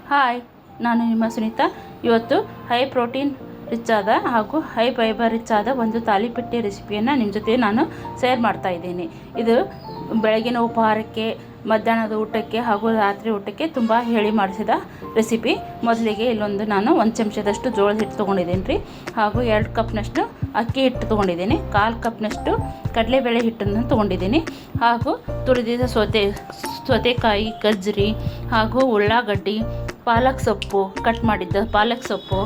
Hi, ನಾನು ನಿಮ್ಮ ಸುನೀತಾ. ಇವತ್ತು ಹೈ ಪ್ರೋಟೀನ್ ರಿಚ್ ಆದ ಹಾಗೂ ಹೈ ಫೈಬರ್ ರಿಚ್ ಆದ ಒಂದು ತಾಲಿಪಟ್ಟಿ ರೆಸಿಪಿಯನ್ನು ನಿಮ್ಮ ಜೊತೆ ನಾನು ಶೇರ್ ಮಾಡ್ತಾ ಇದ್ದೀನಿ. ಇದು ಬೆಳಗಿನ ಉಪಹಾರಕ್ಕೆ, ಮಧ್ಯಾಹ್ನದ ಊಟಕ್ಕೆ ಹಾಗೂ ರಾತ್ರಿ ಊಟಕ್ಕೆ ತುಂಬ ಹೇಳಿ ಮಾಡಿಸಿದ ರೆಸಿಪಿ. ಮೊದಲಿಗೆ ಇಲ್ಲೊಂದು ನಾನು 1 ಚಮಚದಷ್ಟು ಜೋಳದ ಹಿಟ್ಟು ತೊಗೊಂಡಿದ್ದೀನಿ ರೀ, ಹಾಗೂ 2 ಕಪ್ನಷ್ಟು ಅಕ್ಕಿ ಹಿಟ್ಟು ತೊಗೊಂಡಿದ್ದೀನಿ, 1/4 ಕಪ್ನಷ್ಟು ಕಡಲೆಬೇಳೆ ಹಿಟ್ಟನ್ನು ತೊಗೊಂಡಿದ್ದೀನಿ, ಹಾಗೂ ತುರಿದಿದ ಸೌತೆಕಾಯಿ, ಗಜ್ಜರಿ ಹಾಗೂ ಉಳ್ಳಾಗಡ್ಡಿ, ಪಾಲಕ್ ಸೊಪ್ಪು, ಕಟ್ ಮಾಡಿದ್ದ ಪಾಲಕ್ ಸೊಪ್ಪು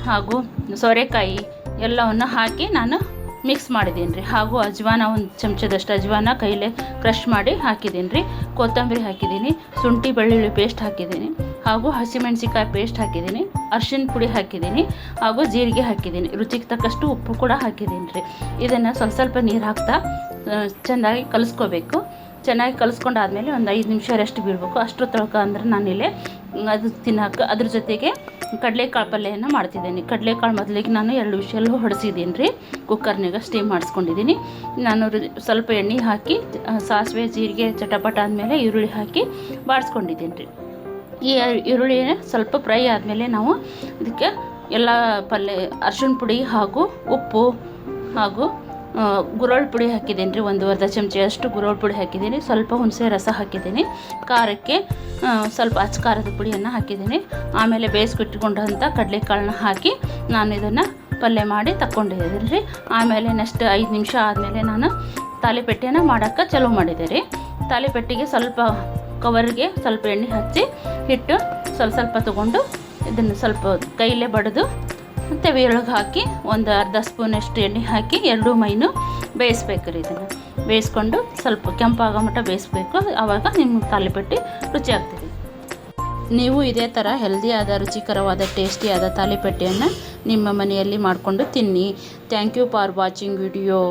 ಹಾಗೂ ಸೋರೆಕಾಯಿ ಎಲ್ಲವನ್ನು ಹಾಕಿ ನಾನು ಮಿಕ್ಸ್ ಮಾಡಿದ್ದೀನಿ ರೀ. ಹಾಗೂ ಅಜ್ವಾನ 1 ಚಮಚದಷ್ಟು ಅಜ್ವಾನ ಕೈಲೇ ಕ್ರಷ್ ಮಾಡಿ ಹಾಕಿದ್ದೀನಿ ರೀ. ಕೊತ್ತಂಬರಿ ಹಾಕಿದ್ದೀನಿ, ಶುಂಠಿ ಬೆಳ್ಳುಳ್ಳಿ ಪೇಸ್ಟ್ ಹಾಕಿದ್ದೀನಿ, ಹಾಗೂ ಹಸಿಮೆಣಸಿಕಾಯಿ ಪೇಸ್ಟ್ ಹಾಕಿದ್ದೀನಿ, ಅರಿಶಿನ ಪುಡಿ ಹಾಕಿದ್ದೀನಿ, ಹಾಗೂ ಜೀರಿಗೆ ಹಾಕಿದ್ದೀನಿ, ರುಚಿಗೆ ತಕ್ಕಷ್ಟು ಉಪ್ಪು ಕೂಡ ಹಾಕಿದ್ದೀನಿ ರೀ. ಇದನ್ನು ಸ್ವಲ್ಪ ನೀರು ಹಾಕ್ತಾ ಚೆನ್ನಾಗಿ ಕಲಿಸ್ಕೋಬೇಕು. ಚೆನ್ನಾಗಿ ಕಲಿಸ್ಕೊಂಡಾದ್ಮೇಲೆ ಒಂದು 5 ನಿಮಿಷ ರೆಸ್ಟ್ ಬೀಳಬೇಕು. ಅಷ್ಟರ ತನಕ ಅಂದರೆ ನಾನಿಲ್ಲೇ ಅದು ತಿನ್ನೋಕೆ ಅದ್ರ ಜೊತೆಗೆ ಕಡಲೆಕಾಳು ಪಲ್ಯವನ್ನು ಮಾಡ್ತಿದ್ದೀನಿ. ಕಡಲೆಕಾಳು ಮೊದಲಿಗೆ ನಾನು 2 ವಿಷಲ್ ಹೊಡೆಸಿದ್ದೀನಿ ರೀ, ಕುಕ್ಕರ್ನಾಗ ಸ್ಟೀಮ್ ಮಾಡಿಸ್ಕೊಂಡಿದ್ದೀನಿ. ನಾನು ಸ್ವಲ್ಪ ಎಣ್ಣೆ ಹಾಕಿ ಸಾಸಿವೆ ಜೀರಿಗೆ ಚಟಪಟ ಆದಮೇಲೆ ಈರುಳ್ಳಿ ಹಾಕಿ ಬಾಡಿಸ್ಕೊಂಡಿದ್ದೀನಿ ರೀ. ಈ ಈರುಳ್ಳಿ ಸ್ವಲ್ಪ ಫ್ರೈ ಆದಮೇಲೆ ನಾವು ಇದಕ್ಕೆ ಎಲ್ಲ ಅರಿಶಿಣ ಪುಡಿ ಹಾಗೂ ಉಪ್ಪು ಹಾಗೂ ಗುರೋಳ್ ಪುಡಿ ಹಾಕಿದ್ದೀನಿ ರೀ, 1/2 ಚಮಚದಷ್ಟು ಗುರೋಳ್ ಪುಡಿ ಹಾಕಿದ್ದೀನಿ, ಸ್ವಲ್ಪ ಹುಣಸೆ ರಸ ಹಾಕಿದ್ದೀನಿ, ಖಾರಕ್ಕೆ ಸ್ವಲ್ಪ ಅಚ್ಚ ಖಾರದ ಪುಡಿಯನ್ನು ಹಾಕಿದ್ದೀನಿ. ಆಮೇಲೆ ಬೇಯಿಸ್ಬಿಟ್ಕೊಂಡಂಥ ಕಡಲೆಕಾಳನ್ನ ಹಾಕಿ ನಾನು ಇದನ್ನು ಪಲ್ಯ ಮಾಡಿ ತಗೊಂಡಿದ್ದೀನಿ ರೀ. ಆಮೇಲೆ ನೆಕ್ಸ್ಟ್ 5 ನಿಮಿಷ ಆದಮೇಲೆ ನಾನು ತಾಲಿಪಟ್ಟಿಯನ್ನು ಮಾಡೋಕ್ಕೆ ಚಾಲೂ ಮಾಡಿದೆ ರೀ. ತಾಲಿಪಟ್ಟಿಗೆ ಸ್ವಲ್ಪ ಕವರ್ಗೆ ಸ್ವಲ್ಪ ಎಣ್ಣೆ ಹಚ್ಚಿ ಹಿಟ್ಟು ಸ್ವಲ್ಪ ತೊಗೊಂಡು ಇದನ್ನು ಸ್ವಲ್ಪ ಕೈಲೇ ಬಡಿದು ತವೆ ಒಳಗೆ ಹಾಕಿ ಒಂದು ಅರ್ಧ ಸ್ಪೂನಷ್ಟು ಎಣ್ಣೆ ಹಾಕಿ 2 ಮೈನು ಬೇಯಿಸ್ಬೇಕು ರೀ. ಇದನ್ನು ಬೇಯಿಸ್ಕೊಂಡು ಸ್ವಲ್ಪ ಕೆಂಪಾಗೋ ಮಟ್ಟ ಬೇಯಿಸ್ಬೇಕು. ಆವಾಗ ನಿಮ್ಮ ತಾಲಿಪಟ್ಟಿ ರುಚಿ ಆಗ್ತದೆ. ನೀವು ಇದೇ ಥರ ಹೆಲ್ದಿಯಾದ, ರುಚಿಕರವಾದ, ಟೇಸ್ಟಿಯಾದ ತಾಲಿಪಟ್ಟಿಯನ್ನು ನಿಮ್ಮ ಮನೆಯಲ್ಲಿ ಮಾಡಿಕೊಂಡು ತಿನ್ನಿ. Thank you for watching video.